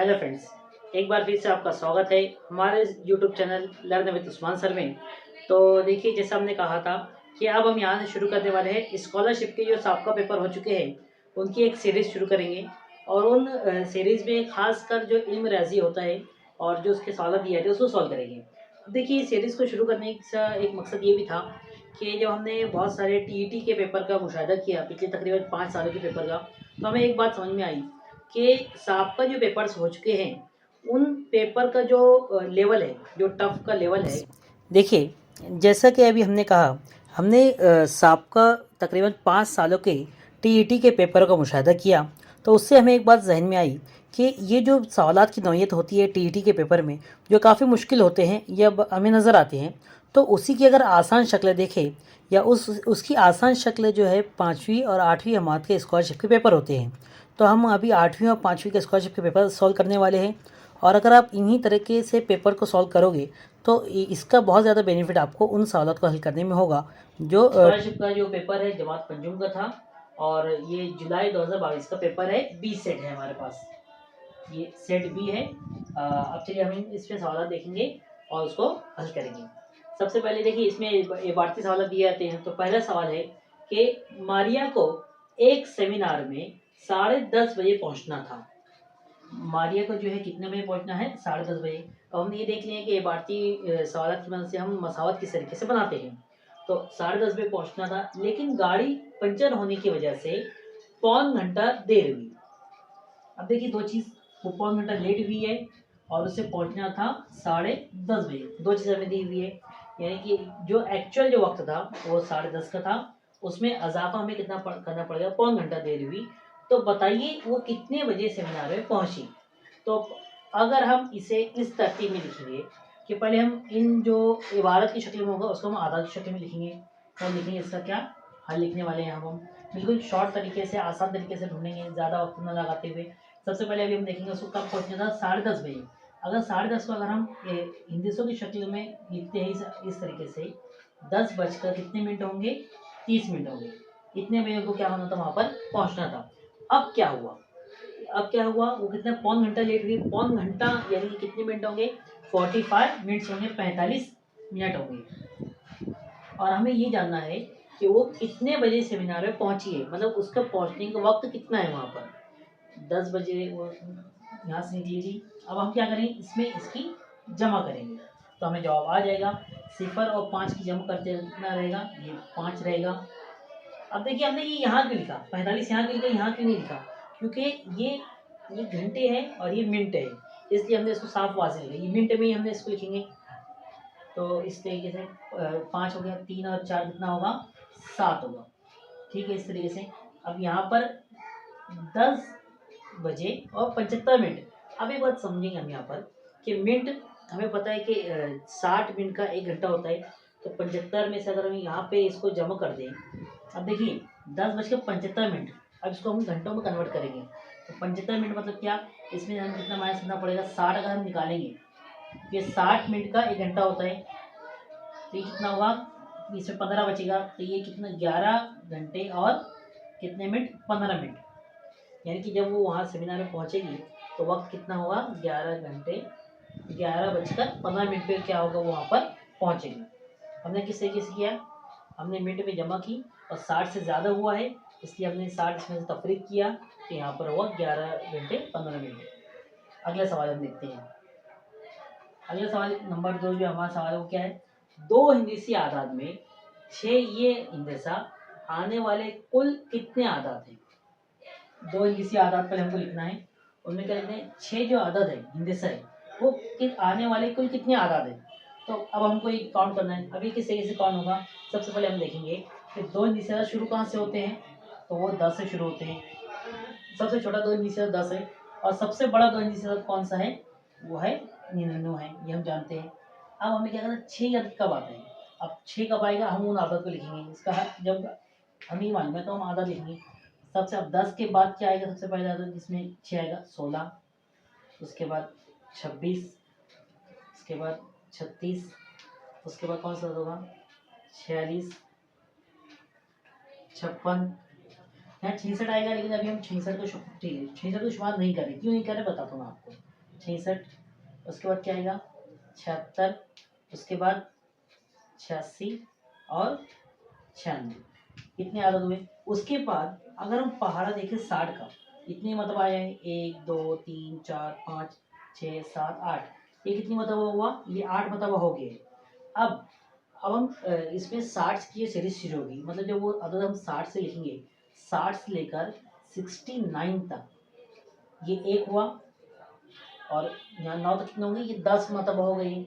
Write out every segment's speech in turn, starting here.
Hello friends, एक बार फिर से आपका स्वागत है हमारे YouTube channel learn with Usman sir में। तो देखिए, जैसा हमने कहा था कि अब हम यहाँ से शुरू करने वाले हैं स्कॉलरशिप के जो साबका पेपर हो चुके हैं उनकी एक सीरीज़ शुरू करेंगे। और उन सीरीज़ में खासकर जो इल्म रियाजी होता है और जो उसके सवाल दिए थे उसको सॉल्व करेंगे। देखिए, सीरीज़ को शुरू करने का एक मकसद ये भी था कि जब हमने बहुत सारे टीईटी के पेपर का मुशाहिदा किया पिछले तकरीबन 5 सालों के पेपर का, तो हमें एक बात समझ में आई कि साहब जो पेपर्स हो चुके हैं उन पेपर का जो लेवल है, जो टफ का लेवल है। देखिए, जैसा कि अभी हमने कहा, हमने साहब तकरीबन 5 सालों के टीईटी के पेपर का मुशाहिदा किया, तो उससे हमें एक बात जहन में आई कि ये जो सवालात की नौइयत होती है टीईटी के पेपर में, जो काफ़ी मुश्किल होते हैं या हमें नज़र आते हैं, तो उसी की अगर आसान शक्ल देखें या उसकी आसान शक्ल जो है 5वीं और 8वीं जमात के स्कॉलरशिप के पेपर होते हैं। तो हम अभी 8वीं और 5वीं के स्कॉलरशिप के पेपर सॉल्व करने वाले हैं। और अगर आप इन्हीं तरीके से पेपर को सॉल्व करोगे तो इसका बहुत ज़्यादा बेनिफिट आपको उन सवालों को हल करने में होगा। जो स्कॉलरशिप का जो पेपर है जमात पंजुम का था, और ये जुलाई 2022 का पेपर है। बी सेट है हमारे पास, ये सेट बी है। अब चलिए हम इसमें सवाल देखेंगे और उसको हल करेंगे। सबसे पहले देखिए, इसमें इबारती सवाल दिए जाते हैं। तो पहला सवाल है कि मारिया को एक सेमिनार में 10:30 बजे पहुंचना था। मारिया को जो है कितने बजे पहुंचना है? 10:30 बजे। तो हमने ये देख लिया कि इबारती सवाल की मदद से हम मसावत किस तरीके से बनाते हैं। तो 10:30 बजे पहुंचना था, लेकिन गाड़ी पंचर होने की वजह से पौन घंटा देर हुई। अब देखिए, दो चीज़, वो पौन घंटा लेट हुई है और उसे पहुंचना था 10:30 बजे। दो चीज़ें हमें दी हुई है, यानी कि जो एक्चुअल जो वक्त था वो 10:30 का था, उसमें अजाफा हमें कितना करना पड़ेगा? पौन घंटा देर हुई। तो बताइए वो कितने बजे सेमिनार में पहुंची। तो अगर हम इसे इस तरतीब में लिखेंगे कि पहले हम इन जो इबारत की शक्ल में होगा उसको हम आधा की शक्ल में लिखेंगे। तो हम लिखेंगे इसका क्या हल लिखने वाले हैं। हम बिल्कुल शॉर्ट तरीके से, आसान तरीके से ढूंढेंगे, ज़्यादा वक्त न लगाते हुए। सबसे पहले अभी हम देखेंगे उसको कब पहुंचना था? 10:30 बजे। अगर 10:30 को अगर हम हिंदीसों की शक्ल में लिखते हैं इस तरीके से, 10 बजकर कितने मिनट होंगे? 30 मिनट होंगे। इतने बजे को क्या होना था? वहां पर पहुंचना था। अब क्या हुआ? वो कितना पौन घंटा लेट हुई। पौन घंटा यानी कि कितने मिनट होंगे? 45 मिनट्स होंगे, 45 मिनट होंगे। और हमें ये जानना है कि वो कितने बजे सेमिनार में पहुंची है, मतलब उसका पहुंचने का वक्त कितना है। वहां पर 10 बजे वो यहाँ से निकली थी। अब हम क्या करेंगे? इसमें इसकी जमा करेंगे तो हमें जवाब आ जाएगा। 0 और 5 की जमा करते कितना रहेगा? ये 5 रहेगा। अब देखिए, हमने ये यहाँ क्यों लिखा? 45 यहाँ क्यों लिखा, यहाँ क्यों नहीं लिखा? क्योंकि ये घंटे हैं और ये मिनट है, इसलिए हमने इसको साफ वाज़ेह लिखा। ये मिनट में ही हमने इसको लिखेंगे। तो इस तरीके से 5 हो गया, 3 और 4 कितना होगा? 7 होगा। ठीक है, इस तरीके से। अब यहाँ पर 10 बजे और 75 मिनट। अब एक बात समझेंगे हम यहाँ पर कि मिनट, हमें पता है कि 60 मिनट का 1 घंटा होता है। तो 75 में से अगर हम यहाँ पे इसको जमा कर दें, अब देखिए 10:75। अब इसको हम घंटों में कन्वर्ट करेंगे तो 75 मिनट मतलब क्या? इसमें हम कितना माइनस करना पड़ेगा? 60 अगर हम निकालेंगे, ये 60 मिनट का 1 घंटा होता है। तो ये कितना होगा? इसमें 15 बचेगा, तो ये कितना? 11 घंटे और कितने मिनट? 15 मिनट। यानी कि जब वो वहाँ सेमिनार में पहुँचेगी तो वक्त कितना होगा? 11 घंटे 11:15 पे क्या होगा? वो वहाँ पर पहुँचेगी। हमने किस तरीके से किया? हमने मिनट में जमा की और 60 से ज़्यादा हुआ है, इसलिए हमने 60 इसमें से तफरीक किया, तो यहाँ पर हुआ 11 घंटे 15 मिनट। अगला सवाल हम देखते हैं। अगला सवाल नंबर 2 जो हमारा सवाल है वो क्या है? 2 हिंदीसी आदाद में 6 ये हिंदसा आने वाले कुल कितने आदाद हैं? 2 हिंदसी आदाद पर हमको लिखना है। उनमें क्या लिखना है? 6 जो आदद है, हिंदसा है, वो आने वाले कुल कितने आदाद है। तो अब हमको ये काउंट करना है। अभी किस तरीके से काउंट होगा? सबसे पहले हम देखेंगे कि 2 हिंदसी शुरू कहाँ से होते हैं? तो वो 10 से शुरू होते हैं। सबसे छोटा 2 हिंदसी 10 है, और सबसे बड़ा 2 हिंदसी कौन सा है? वो है 99 है, ये हम जानते हैं। अब हमें क्या करना है? 6 आदत कब आता है? अब 6 कब आएगा? हम उन आदत को लिखेंगे। इसका जब हमें मालूम है तो हम आदत लिखेंगे। सबसे अब 10 के बाद क्या आएगा? सबसे पहले आदत जिसमें 6 आएगा 16, उसके बाद 26, उसके बाद 36, उसके बाद कौन सा होगा? 46, 56, यहाँ 66 आएगा। लेकिन अभी हम 66 को ठीक है 66 को शुमार नहीं करें। क्यों नहीं करें बताता हूँ आपको। 66, उसके बाद क्या आएगा 76, उसके बाद 86 और 96, कितने आदत हुए। उसके बाद अगर हम पहाड़ा देखें 60 का, कितनी मतलब आया है 1 2 3 4 5 6 7 8, ये कितनी मतलब हुआ, ये 8 मतलब हो गए। अब हम इसमें 60 की सीरीज शुरू होगी, मतलब जब वो अदद हम 60 से लिखेंगे, 60 से लेकर 69 तक, ये एक हुआ, और यहाँ 9 तक कितने होंगे, ये 10 मतलब हो गई।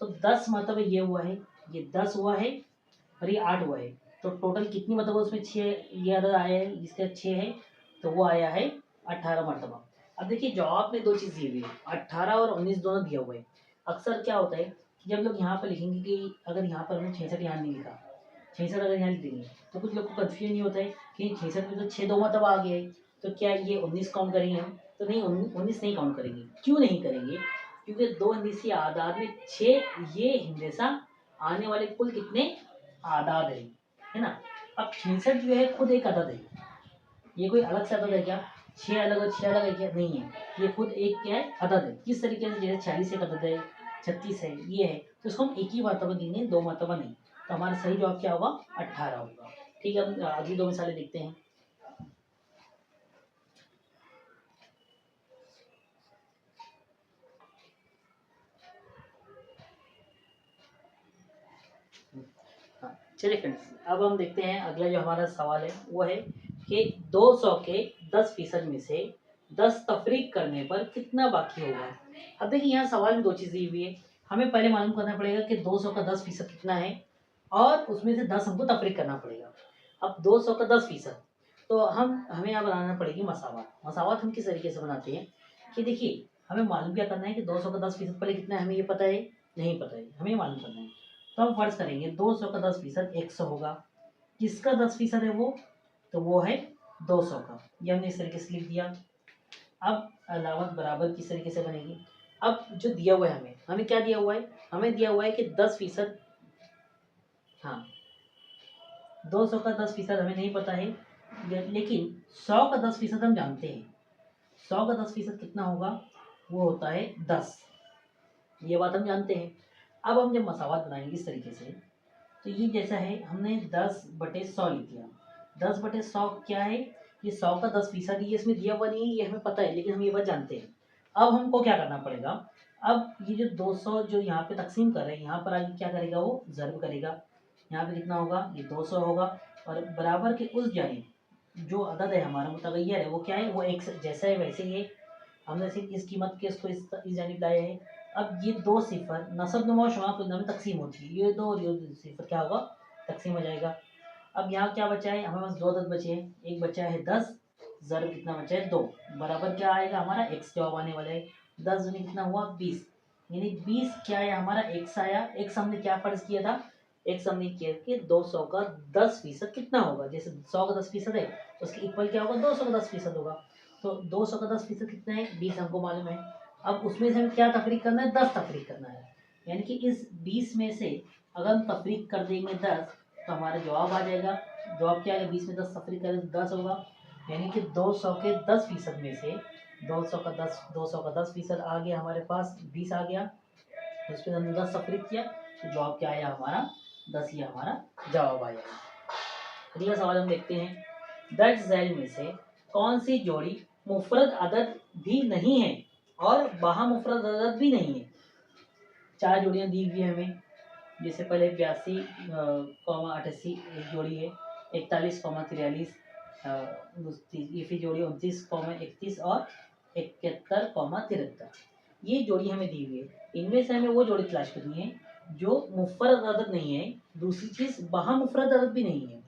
तो 10 मतलब ये हुआ है, ये 10 हुआ है और ये 8 हुआ है। तो टोटल कितनी मतलब उसमें 6, ये अदद आया है जिसका 6 है, तो वो आया है 18 मरतबा। अब देखिए जवाब में दो चीज़ दी हुई है, 18 और 19 दोनों दिया हुआ है। अक्सर क्या होता है कि जब लोग यहाँ पर लिखेंगे कि अगर यहाँ पर हमने 66 यहाँ नहीं लिखा, 66 अगर यहाँ लिख देंगे, तो कुछ लोग को कन्फ्यूजन नहीं होता है कि 66 में तो 6 दो मरतबा आ गया है, तो क्या ये 19 काउंट करेंगे हम, तो नहीं 19 नहीं काउंट करेंगे। क्यों नहीं करेंगे, क्योंकि दो हिंदीसी आदाद में 6 ये हिंदेसा आने वाले कुल कितने आदाद है ना। अब 66 जो है खुद एक अदद है, ये कोई अलग से अदद है क्या, 6 अलग और 6 अलग है क्या, नहीं है, ये खुद एक क्या है अदद है। किस तरीके से, जैसे 46 एक अदद है, 36 है, ये है, तो इसको हम एक ही मरतबा देंगे, दो मरतबा नहीं। तो हमारा सही जवाब क्या होगा 18 होगा। ठीक है, हम अगली दो मिसालें देखते हैं। हाँ चलिए फ्रेंड्स, अब हम देखते हैं अगला जो हमारा सवाल है वो है कि 200 के 10% में से 10 तफरीक करने पर कितना बाकी होगा। अब देखिए यहाँ सवाल में दो चीज़ दी हुई है, हमें पहले मालूम करना पड़ेगा कि 200 का 10% कितना है, और उसमें से 10 हमको तफरीक करना पड़ेगा। अब 200 का 10%, तो हमें यहाँ बनाना पड़ेगी मसावत। मसावत हम किस तरीके से बनाते हैं कि देखिए, हमें मालूम क्या करना है कि 200 का 10% पहले कितना है, हमें ये पता है नहीं पता है, हमें ये मालूम करना है। तो हम फर्ज करेंगे 200 का 10% 100 होगा, किसका 10% है वो, तो वो है 200 का, ये हमने इस तरीके से लिख दिया। अब अलामत बराबर किस तरीके से बनेगी, अब जो दिया हुआ है हमें क्या दिया हुआ है, हमें दिया हुआ है कि 10%, हाँ 200 का 10% हमें नहीं पता है, लेकिन 100 का 10% हम जानते हैं। 100 का 10% कितना होगा, वो होता है 10, ये बात हम जानते हैं। अब हम जब मसावत बनाएंगे इस तरीके से, तो ये जैसा है, हमने 10/100 लिख दिया। 10/100 क्या है, ये 100 का 10%, ये इसमें दिया हुआ नहीं है, ये हमें पता है, लेकिन हम ये बात जानते हैं। अब हमको क्या करना पड़ेगा, अब ये जो 200 जो यहाँ पे तकसीम कर रहे हैं, यहाँ पर आगे क्या करेगा, वो ज़र्ब करेगा। यहाँ पे कितना होगा, ये 200 होगा, और बराबर के उस जानिब जो अदद है हमारा मुतगय्यर है, वो क्या है, वो एक जैसा है वैसे ही है। हमने सिर्फ इस कीमत के इसको इस जानिब लाया है। अब ये दो सिफर नसब नुमा शुमा को में तकसीम होती है, ये दो और ये सिफर क्या होगा, तकसीम हो जाएगा। अब यहाँ क्या बचा है, हमारे पास दो अदद बचे हैं, एक बचा है 10, ज़र कितना बचा है 2, बराबर क्या आएगा हमारा x जवाब आने वाला है। 10 दूनी कितना हुआ 20, यानी 20 क्या है हमारा x आया। x हमने क्या फर्ज किया था, x हमने किया कि 200 का 10% कितना होगा, जैसे 100 का 10% है, उसके इक्वल क्या होगा, 200 का 10% होगा। तो 200 का 10% कितना है, 20 हमको मालूम है। अब उसमें से हमें क्या तफरीक करना है, 10 तफरीक करना है, यानी कि इस 20 में से अगर हम तफरीक कर देंगे 10, तो हमारा जवाब आ जाएगा। जवाब क्या है, 20 में 10 तफरीक करें तो 10 होगा, यानी कि 200 के 10% में से 200 का 10% आ गया हमारे पास, 20 आ गया, उस पर हमने 10 तफरीक किया, तो जवाब क्या आया हमारा 10, ही हमारा जवाब आया। अगला सवाल हम देखते हैं, दर्ज झैल में से कौन सी जोड़ी मुफरद अदद भी नहीं है और बाहा मुफरद अदद भी नहीं है। चार जोड़ियां दी हुई है हमें, जैसे पहले 82,88 एक जोड़ी है, 41,43 ये फिर जोड़ी 29,31 और 71,73, ये जोड़ी हमें दी हुई है। इनमें से हमें वो जोड़ी तलाश करनी है जो मुफरद अदद नहीं है, दूसरी चीज़ बाहा मुफरद अदद भी नहीं है।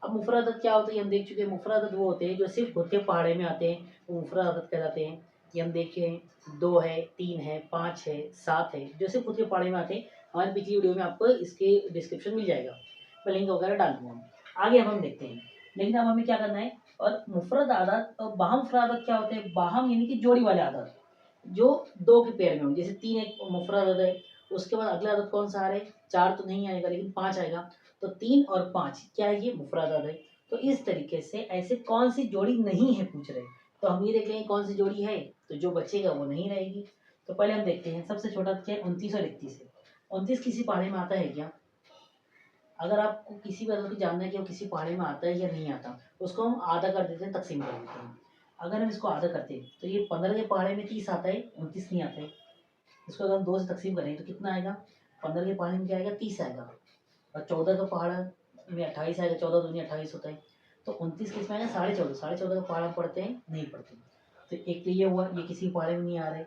अब मुफरद अदद क्या होता है, हम देख चुके हैं। मुफरद अदद वो होते हैं जो सिर्फ खुद के पहाड़े में आते हैं, वो मुफरद अदद कहलाते हैं। ये हम देखें 2 है, 3 है, 5 है, 7 है, जो सिर्फ खुद के पहाड़े में आते हैं। हमारी पिछली वीडियो में आपको इसके डिस्क्रिप्शन मिल जाएगा, मैं लिंक वगैरह डाल दूँगा। आगे अब हम देखते हैं, लेकिन अब हमें क्या करना है, और मुफरद आदत और बाहम मुफरद आदत क्या होते हैं, बाहम यानी कि जोड़ी वाले आदत जो दो के पेयर में हो, जैसे 3 एक मुफरद आदत है, उसके बाद अगला आदत कौन सा आ रहा है, 4 तो नहीं आएगा लेकिन 5 आएगा, तो 3 और 5 क्या है, ये मुफरद आदत है। तो इस तरीके से ऐसे कौन सी जोड़ी नहीं है पूछ रहे, तो हम ये देख लेंगे कौन सी जोड़ी है, तो जो बचेगा वो नहीं रहेगी। तो पहले हम देखते हैं सबसे छोटा क्या है, 29 और 31 है। 29 किसी पहाड़ी में आता है क्या? अगर आपको किसी भी अदद को जानना है कि वो किसी पहाड़ी में आता है या नहीं आता, उसको हम आधा कर देते हैं, तकसीम कर देते हैं। अगर हम इसको आधा करते हैं तो ये 15 के पहाड़े में 30 आता है, 29 नहीं आता है। इसको अगर हम 2 से तकसीम करें तो कितना आएगा? 15 के पहाड़े में क्या आएगा? 30 आएगा। और 14 का पहाड़ में 28 आएगा, 14 दूनी 28 होता है। तो 29 किस में आएगा? 14.5। 14.5 का पहाड़ हम पढ़ते हैं? नहीं पढ़ते। तो एक तो ये हुआ, ये किसी पहाड़े में नहीं आ रहे।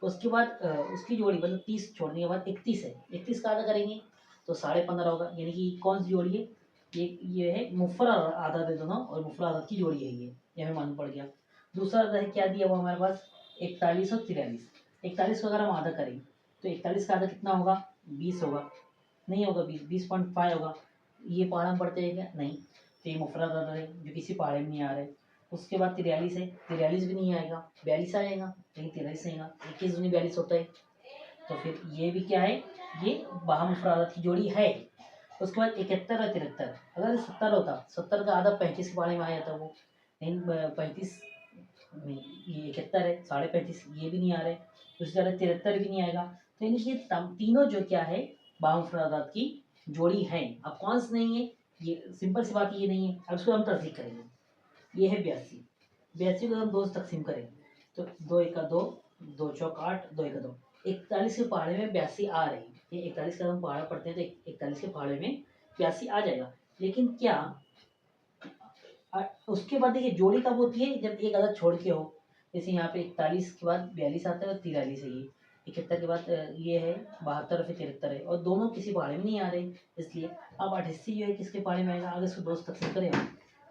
उसके बाद उसकी जोड़ी मतलब 30 छोड़ने के बाद 31 है। 31 का आधा करेंगे तो 15.5 होगा। यानी कि कौन सी जोड़ी है? ये है मुफर आधा दे दोनों, और मुफर आधा की जोड़ी है ये हमें मालूम पड़ गया। दूसरा आधा है क्या दिया हुआ हमारे पास? 41 और 43। 41 को अगर हम आधा करें तो 41 का आधा कितना होगा? 20 होगा। नहीं होगा, 20.5 होगा। ये पहाड़ हम पढ़ते हैं क्या? नहीं। तो ये मुफरत आधा है जो किसी पहाड़े में नहीं आ रहे। उसके बाद 43 है, 43 भी नहीं आएगा, 42 आएगा, लेकिन 43 आएगा। 21 दूनी 42 होता है। तो फिर ये भी क्या है? ये बाहमुफरादात की जोड़ी है। उसके बाद 71 और 73। अगर 70 होता, 70 का आधा 35 के बारे में आ जाता वो, लेकिन 35 नहीं, ये 71 है, 35.5 ये भी नहीं आ रहे। उसके बाद 73 भी नहीं आएगा। तो यानी कि तीनों जो क्या है, बाहमुफरादात की जोड़ी है। अब कौन सी नहीं है? ये सिंपल सी बात, ये नहीं है। अब इसको हम तस्दीक करेंगे। ये है 82। 82 को हम 2 से तकसीम करें तो 2 1 2, 2 चौक 8, 2 1 2। 41 के पहाड़े में 82 आ रही है। ये 41 का हम पहाड़ा पढ़ते हैं तो 41 के पहाड़े में 82 आ जाएगा। लेकिन क्या उसके बाद देखिए जोड़ी कब होती है? जब एक अदद छोड़ के हो। जैसे यहाँ पे 41 के बाद 42 आता है और 43 है। ये 71 के बाद ये है 72 और फिर 73 है, और दोनों किसी पहाड़े में नहीं आ रहे। इसलिए अब 88 जो है किसके पहाड़े में आएगा? अगर इसको 2 से तकसीम करें,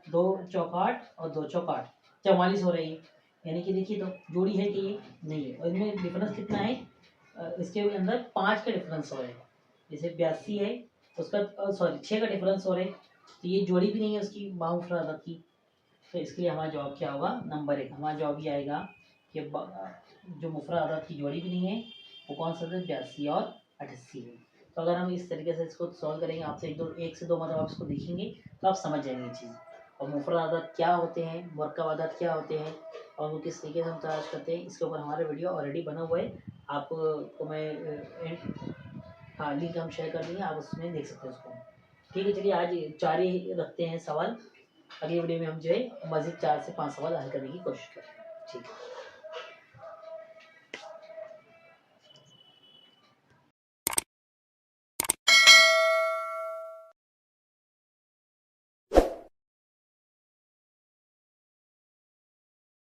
2 चौक 8 और 2 चौक 8, 44 हो रही है। यानी कि देखिए तो जोड़ी है कि ये नहीं है। और इनमें डिफरेंस कितना है? इसके अंदर 5 का डिफरेंस हो रहा है। जैसे 82 है, उसका सॉरी 6 का डिफरेंस हो रहा है। तो ये जोड़ी भी नहीं है उसकी बाहुफरादत की। तो इसके लिए हमारा जवाब क्या होगा? नंबर 1 हमारा जवाब ये आएगा कि जो मुफरा आदत की जोड़ी भी नहीं है वो कौन सा था? 82 और 88 है। तो अगर हम इस तरीके से इसको सॉल्व करेंगे, आपसे एक से दो मतलब आप इसको देखेंगे तो आप समझ जाएंगे ये चीज़। और मुफरा आदत क्या होते हैं, मुरक्कब आदत क्या होते हैं, और वो किस तरीके से हम तलाश करते हैं, इसके ऊपर हमारा वीडियो ऑलरेडी बना हुआ है। आपको मैं हाँ लिंक हम शेयर कर देंगे, आप उसमें देख सकते हैं उसको। ठीक है, चलिए आज 4 ही रखते हैं सवाल। अगली वीडियो में हम जो है मज़ीद 4 से 5 सवाल हल करने की कोशिश करेंगे। ठीक है।